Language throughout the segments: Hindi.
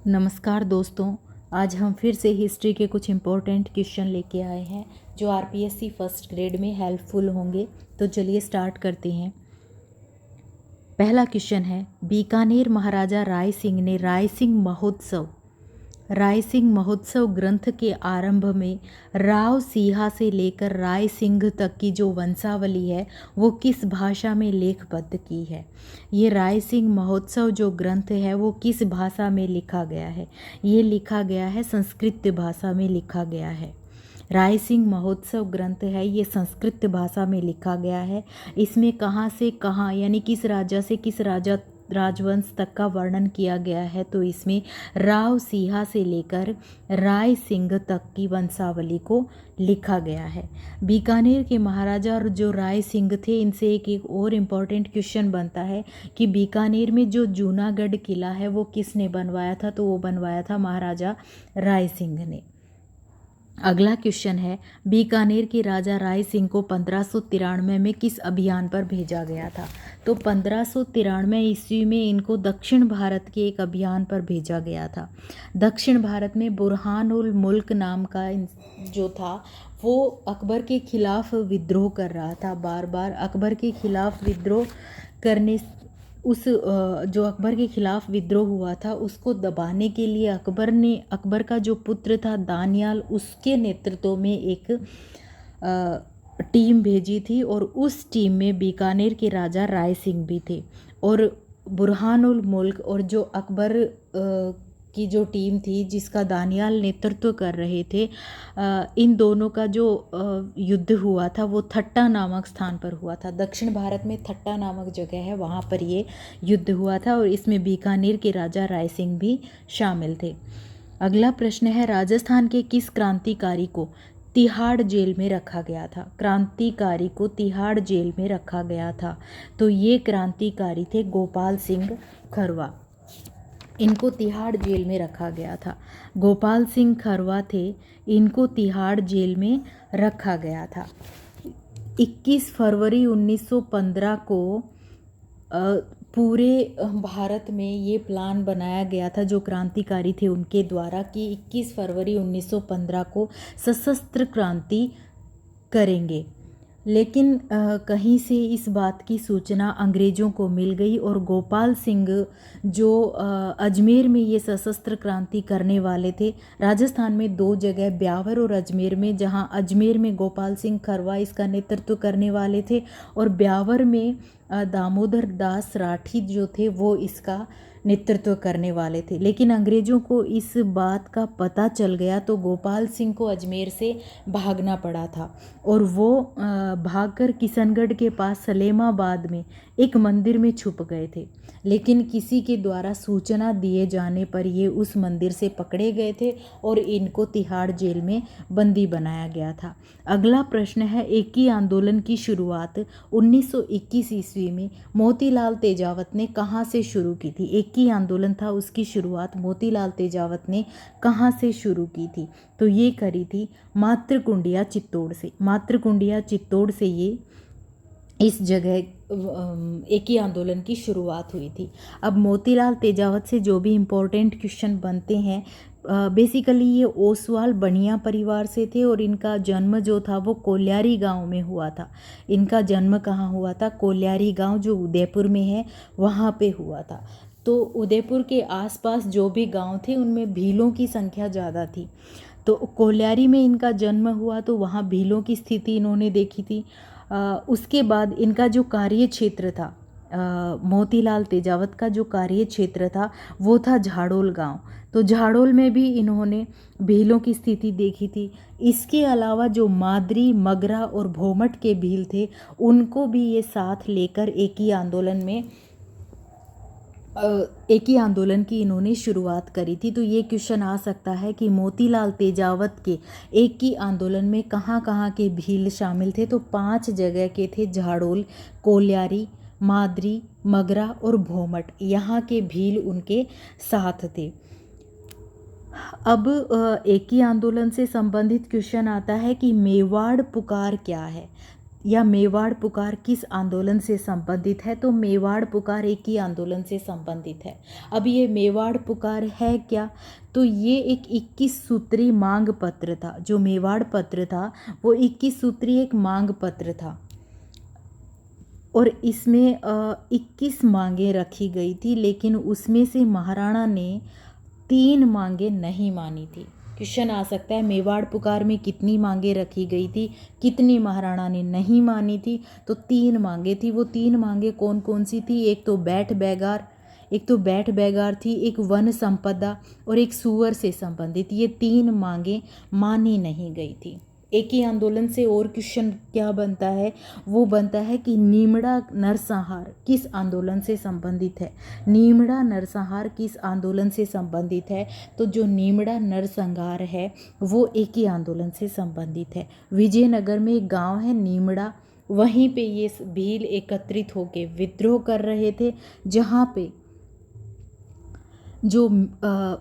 नमस्कार दोस्तों, आज हम फिर से हिस्ट्री के कुछ इम्पोर्टेंट क्वेश्चन लेके आए हैं जो आरपीएससी फर्स्ट ग्रेड में हेल्पफुल होंगे। तो चलिए स्टार्ट करते हैं। पहला क्वेश्चन है, बीकानेर महाराजा राय सिंह ने राय सिंह महोत्सव ग्रंथ के आरंभ में राव सिंहा से लेकर राय सिंह तक की जो वंशावली है वो किस भाषा में लेखबद्ध की है। ये राय सिंह महोत्सव जो ग्रंथ है वो किस भाषा में लिखा गया है। ये लिखा गया है संस्कृत भाषा में लिखा गया है। राय सिंह महोत्सव ग्रंथ है ये संस्कृत भाषा में लिखा गया है। इसमें कहाँ से कहाँ यानी किस राजा से किस राजवंश तक का वर्णन किया गया है। तो इसमें राव सिंहा से लेकर राय सिंह तक की वंशावली को लिखा गया है। बीकानेर के महाराजा और जो राय सिंह थे इनसे एक और इम्पॉर्टेंट क्वेश्चन बनता है कि बीकानेर में जो जूनागढ़ किला है वो किसने बनवाया था। तो वो बनवाया था महाराजा राय सिंह ने। अगला क्वेश्चन है, बीकानेर के राजा राय सिंह को 1593 में किस अभियान पर भेजा गया था। तो 1593 ईस्वी में इनको दक्षिण भारत के एक अभियान पर भेजा गया था। दक्षिण भारत में बुरहान उल मुल्क नाम का जो था वो अकबर के खिलाफ विद्रोह कर रहा था। बार बार अकबर के खिलाफ विद्रोह करने जो अकबर के खिलाफ विद्रोह हुआ था उसको दबाने के लिए अकबर का जो पुत्र था दानियाल उसके नेतृत्व में एक टीम भेजी थी और उस टीम में बीकानेर के राजा राय सिंह भी थे और बुरहान उल मुल्क और जो अकबर की जो टीम थी जिसका दानियाल नेतृत्व कर रहे थे, इन दोनों का जो युद्ध हुआ था वो थट्टा नामक स्थान पर हुआ था। दक्षिण भारत में थट्टा नामक जगह है, वहाँ पर ये युद्ध हुआ था और इसमें बीकानेर के राजा राय सिंह भी शामिल थे। अगला प्रश्न है, राजस्थान के किस क्रांतिकारी को तिहाड़ जेल में रखा गया था। क्रांतिकारी को तिहाड़ जेल में रखा गया था। तो ये क्रांतिकारी थे गोपाल सिंह खरवा। इनको तिहाड़ जेल में रखा गया था। गोपाल सिंह खरवा थे, इनको तिहाड़ जेल में रखा गया था। 21 फरवरी 1915 को पूरे भारत में ये प्लान बनाया गया था जो क्रांतिकारी थे उनके द्वारा कि 21 फरवरी 1915 को सशस्त्र क्रांति करेंगे। लेकिन कहीं से इस बात की सूचना अंग्रेज़ों को मिल गई और गोपाल सिंह जो अजमेर में ये सशस्त्र क्रांति करने वाले थे। राजस्थान में दो जगह ब्यावर और अजमेर में, जहां अजमेर में गोपाल सिंह खरवा इसका नेतृत्व करने वाले थे और ब्यावर में दामोदर दास राठी जो थे वो इसका नेतृत्व करने वाले थे। लेकिन अंग्रेज़ों को इस बात का पता चल गया तो गोपाल सिंह को अजमेर से भागना पड़ा था और वो भागकर किशनगढ़ के पास सलेमाबाद में एक मंदिर में छुप गए थे। लेकिन किसी के द्वारा सूचना दिए जाने पर ये उस मंदिर से पकड़े गए थे और इनको तिहाड़ जेल में बंदी बनाया गया था। अगला प्रश्न है, एकी आंदोलन की शुरुआत 1921 ईस्वी में मोतीलाल तेजावत ने कहाँ से शुरू की थी। एकी आंदोलन था उसकी शुरुआत मोतीलाल तेजावत ने कहाँ से शुरू की थी। तो ये करी थी मातृकुंडिया चित्तौड़ से। मातृकुंडिया चित्तौड़ से ये इस जगह एकी आंदोलन की शुरुआत हुई थी। अब मोतीलाल तेजावत से जो भी इम्पोर्टेंट क्वेश्चन बनते हैं, बेसिकली ये ओसवाल बनिया परिवार से थे और इनका जन्म जो था वो कोल्यारी गांव में हुआ था। इनका जन्म कहाँ हुआ था? कोल्यारी गांव जो उदयपुर में है वहाँ पे हुआ था। तो उदयपुर के आसपास जो भी गांव थे उनमें भीलों की संख्या ज़्यादा थी। तो कोल्यारी में इनका जन्म हुआ तो वहाँ भीलों की स्थिति इन्होंने देखी थी। उसके बाद इनका जो कार्य क्षेत्र था, मोतीलाल तेजावत का जो कार्य क्षेत्र था वो था झाड़ोल गांव। तो झाड़ोल में भी इन्होंने भीलों की स्थिति देखी थी। इसके अलावा जो मादरी, मगरा और भोमट के भील थे उनको भी ये साथ लेकर एकी आंदोलन की इन्होंने शुरुआत करी थी। तो ये क्वेश्चन आ सकता है कि मोतीलाल तेजावत के एकी आंदोलन में कहाँ कहाँ के भील शामिल थे। तो 5 जगह के थे, झाड़ोल, कोल्यारी, मादरी, मगरा और भोमट। यहाँ के भील उनके साथ थे। अब एकी आंदोलन से संबंधित क्वेश्चन आता है कि मेवाड़ पुकार क्या है। या मेवाड़ पुकार किस आंदोलन से संबंधित है? तो मेवाड़ पुकार एक ही आंदोलन से संबंधित है। अब ये मेवाड़ पुकार है क्या? तो ये एक 21 सूत्री मांग पत्र था। जो मेवाड़ पत्र था वो 21 सूत्री एक मांग पत्र था और इसमें 21 मांगें रखी गई थी, लेकिन उसमें से महाराणा ने 3 मांगें नहीं मानी थी। क्वेश्चन आ सकता है मेवाड़ पुकार में कितनी मांगें रखी गई थी, कितनी महाराणा ने नहीं मानी थी? तो 3 मांगें थी। वो 3 मांगें कौन कौन सी थी? एक तो बैठ बैगार थी, एक वन संपदा और एक सुअर से संबंधित। ये 3 मांगें मानी नहीं गई थी। एक ही आंदोलन से और क्वेश्चन क्या बनता है? वो बनता है कि नीमड़ा नरसंहार किस आंदोलन से संबंधित है? नीमड़ा नरसंहार किस आंदोलन से संबंधित है? तो जो नीमड़ा नरसंहार है वो एक ही आंदोलन से संबंधित है। विजयनगर में एक गांव है नीमड़ा, वहीं पे ये भील एकत्रित होके विद्रोह कर रहे थे, जहाँ पे जो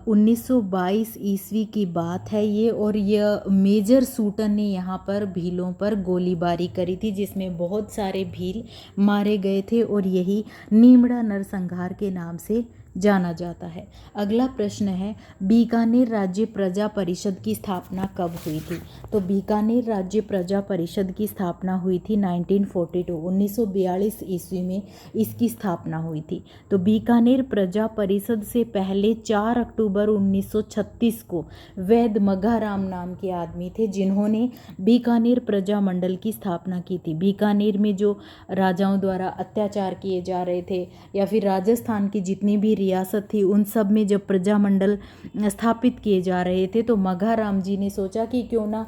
1922 ईस्वी की बात है ये, और यह मेजर सूटन ने यहाँ पर भीलों पर गोलीबारी करी थी, जिसमें बहुत सारे भील मारे गए थे और यही नीमड़ा नरसंहार के नाम से जाना जाता है। अगला प्रश्न है बीकानेर राज्य प्रजा परिषद की स्थापना कब हुई थी? तो बीकानेर राज्य प्रजा परिषद की स्थापना हुई थी 1942 ईस्वी में इसकी स्थापना हुई थी। तो बीकानेर प्रजा परिषद से पहले 4 अक्टूबर 1936 को वैद मघाराम नाम के आदमी थे, जिन्होंने बीकानेर प्रजा मंडल की स्थापना की थी। बीकानेर में जो राजाओं द्वारा अत्याचार किए जा रहे थे या फिर राजस्थान की जितनी भी रियासत थी उन सब में जब प्रजामंडल स्थापित किए जा रहे थे, तो मघाराम जी ने सोचा कि क्यों ना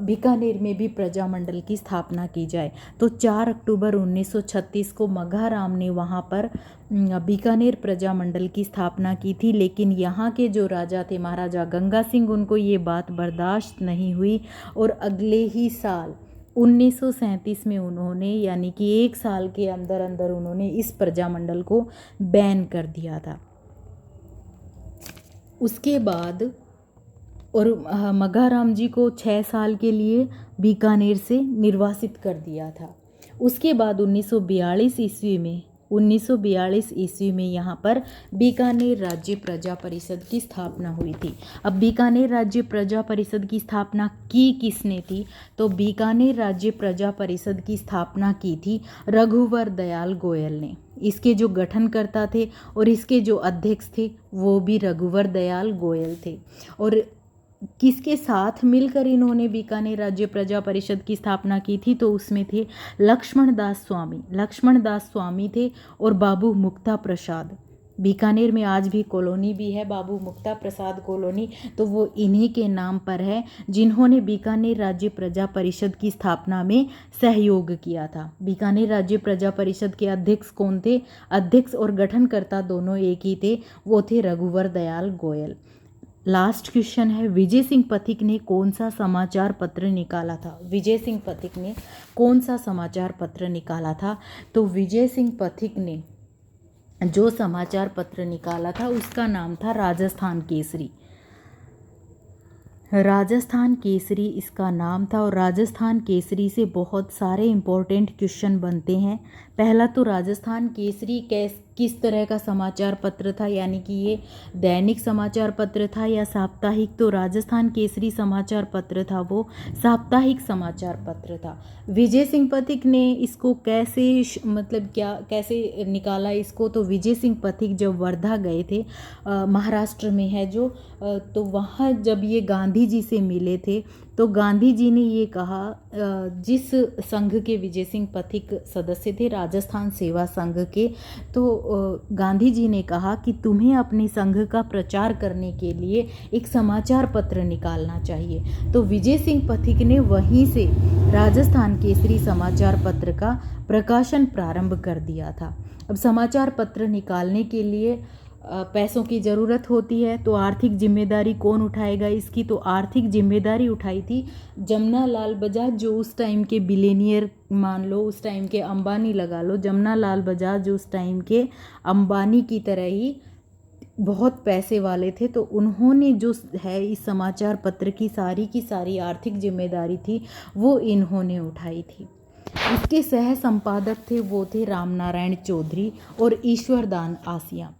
बीकानेर में भी प्रजामंडल की स्थापना की जाए। तो 4 अक्टूबर 1936 को मघाराम ने वहाँ पर बीकानेर प्रजामंडल की स्थापना की थी, लेकिन यहाँ के जो राजा थे महाराजा गंगा सिंह, उनको ये बात बर्दाश्त नहीं हुई और अगले ही साल 1937 में उन्होंने, यानी कि 1 साल के अंदर अंदर उन्होंने इस प्रजामंडल को बैन कर दिया था। उसके बाद और मघाराम जी को 6 साल के लिए बीकानेर से निर्वासित कर दिया था। उसके बाद 1942 ईस्वी में यहाँ पर बीकानेर राज्य प्रजा परिषद की स्थापना हुई थी। अब बीकानेर राज्य प्रजा परिषद की स्थापना की किसने थी? तो बीकानेर राज्य प्रजा परिषद की स्थापना की थी रघुवर दयाल गोयल ने। इसके जो गठनकर्ता थे और इसके जो अध्यक्ष थे वो भी रघुवर दयाल गोयल थे। और किसके साथ मिलकर इन्होंने बीकानेर राज्य प्रजा परिषद की स्थापना की थी? तो उसमें थे लक्ष्मण दास स्वामी थे और बाबू मुक्ता प्रसाद। बीकानेर में आज भी कॉलोनी भी है बाबू मुक्ता प्रसाद कॉलोनी, तो वो इन्हीं के नाम पर है, जिन्होंने बीकानेर राज्य प्रजा परिषद की स्थापना में सहयोग किया था। बीकानेर राज्य प्रजा परिषद के अध्यक्ष कौन थे? अध्यक्ष और गठनकर्ता दोनों एक ही थे, वो थे रघुवर दयाल गोयल। लास्ट क्वेश्चन है विजय सिंह पथिक ने कौन सा समाचार पत्र निकाला था? विजय सिंह पथिक ने कौन सा समाचार पत्र निकाला था? तो विजय सिंह पथिक ने जो समाचार पत्र निकाला था उसका नाम था राजस्थान केसरी। राजस्थान केसरी इसका नाम था और राजस्थान केसरी से बहुत सारे इम्पोर्टेंट क्वेश्चन बनते हैं। पहला तो राजस्थान केसरी किस तरह का समाचार पत्र था, यानी कि ये दैनिक समाचार पत्र था या साप्ताहिक? तो राजस्थान केसरी समाचार पत्र था वो साप्ताहिक समाचार पत्र था। विजय सिंह पथिक ने इसको कैसे निकाला इसको? तो विजय सिंह पथिक जब वर्धा गए थे, महाराष्ट्र में है जो, तो वहाँ जब ये गांधी जी से मिले थे तो गांधी जी ने ये कहा, जिस संघ के विजय सिंह पथिक सदस्य थे, राजस्थान सेवा संघ के, तो गांधी जी ने कहा कि तुम्हें अपने संघ का प्रचार करने के लिए एक समाचार पत्र निकालना चाहिए। तो विजय सिंह पथिक ने वहीं से राजस्थान केसरी समाचार पत्र का प्रकाशन प्रारंभ कर दिया था। अब समाचार पत्र निकालने के लिए पैसों की ज़रूरत होती है, तो आर्थिक जिम्मेदारी कौन उठाएगा इसकी? तो आर्थिक जिम्मेदारी उठाई थी जमुना लाल बजाज, जो उस टाइम के बिलियनियर मान लो, उस टाइम के अंबानी लगा लो। जमुना लाल बजाज जो उस टाइम के अंबानी की तरह ही बहुत पैसे वाले थे, तो उन्होंने जो है इस समाचार पत्र की सारी आर्थिक जिम्मेदारी थी वो इन्होंने उठाई थी। इसके सह संपादक थे वो थे रामनारायण चौधरी और ईश्वरदान आसिया।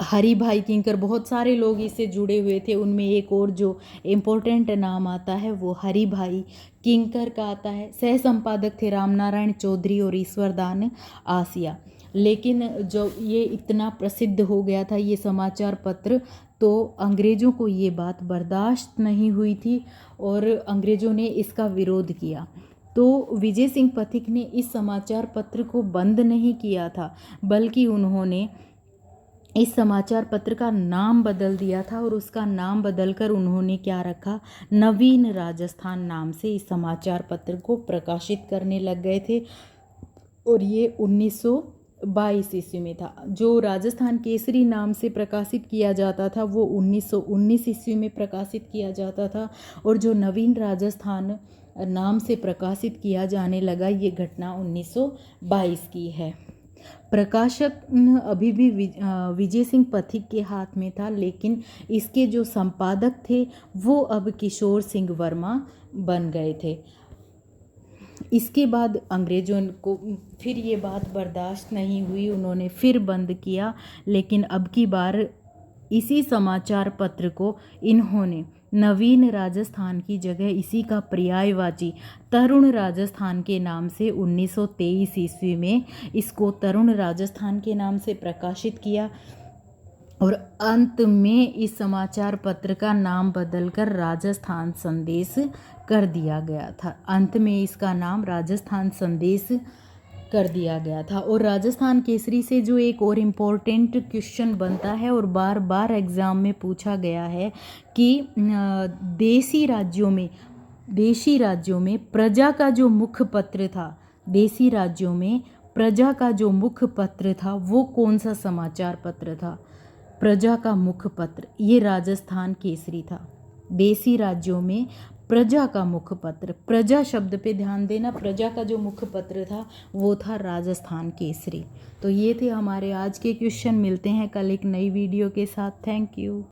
हरि भाई किंकर, बहुत सारे लोग इससे जुड़े हुए थे। उनमें एक और जो इम्पोर्टेंट नाम आता है वो हरि भाई किंकर का आता है। सह संपादक थे रामनारायण चौधरी और ईश्वरदान आसिया। लेकिन जो ये इतना प्रसिद्ध हो गया था ये समाचार पत्र, तो अंग्रेज़ों को ये बात बर्दाश्त नहीं हुई थी और अंग्रेज़ों ने इसका विरोध किया। तो विजय सिंह पथिक ने इस समाचार पत्र को बंद नहीं किया था, बल्कि उन्होंने इस समाचार पत्र का नाम बदल दिया था और उसका नाम बदलकर उन्होंने क्या रखा, नवीन राजस्थान नाम से इस समाचार पत्र को प्रकाशित करने लग गए थे। और ये 1922 ईस्वी में था। जो राजस्थान केसरी नाम से प्रकाशित किया जाता था वो 1919 ईस्वी में प्रकाशित किया जाता था, और जो नवीन राजस्थान नाम से प्रकाशित किया जाने लगा ये घटना 1922 की है। प्रकाशक अभी भी विजय सिंह पथिक के हाथ में था, लेकिन इसके जो संपादक थे वो अब किशोर सिंह वर्मा बन गए थे। इसके बाद अंग्रेज़ों को फिर ये बात बर्दाश्त नहीं हुई, उन्होंने फिर बंद किया। लेकिन अब की बार इसी समाचार पत्र को इन्होंने नवीन राजस्थान की जगह इसी का पर्यायवाची तरुण राजस्थान के नाम से 1923 ईस्वी में इसको तरुण राजस्थान के नाम से प्रकाशित किया। और अंत में इस समाचार पत्र का नाम बदलकर राजस्थान संदेश कर दिया गया था। अंत में इसका नाम राजस्थान संदेश कर दिया गया था। और राजस्थान केसरी से जो एक और इम्पोर्टेंट क्वेश्चन बनता है और बार बार एग्ज़ाम में पूछा गया है कि देशी राज्यों में प्रजा का जो मुखपत्र था, देशी राज्यों में प्रजा का जो मुखपत्र था वो कौन सा समाचार पत्र था। प्रजा का मुखपत्र ये राजस्थान केसरी था। देशी राज्यों में प्रजा का मुखपत्र, प्रजा शब्द पे ध्यान देना, प्रजा का जो मुखपत्र था वो था राजस्थान केसरी। तो ये थे हमारे आज के क्वेश्चन। मिलते हैं कल एक नई वीडियो के साथ। Thank you.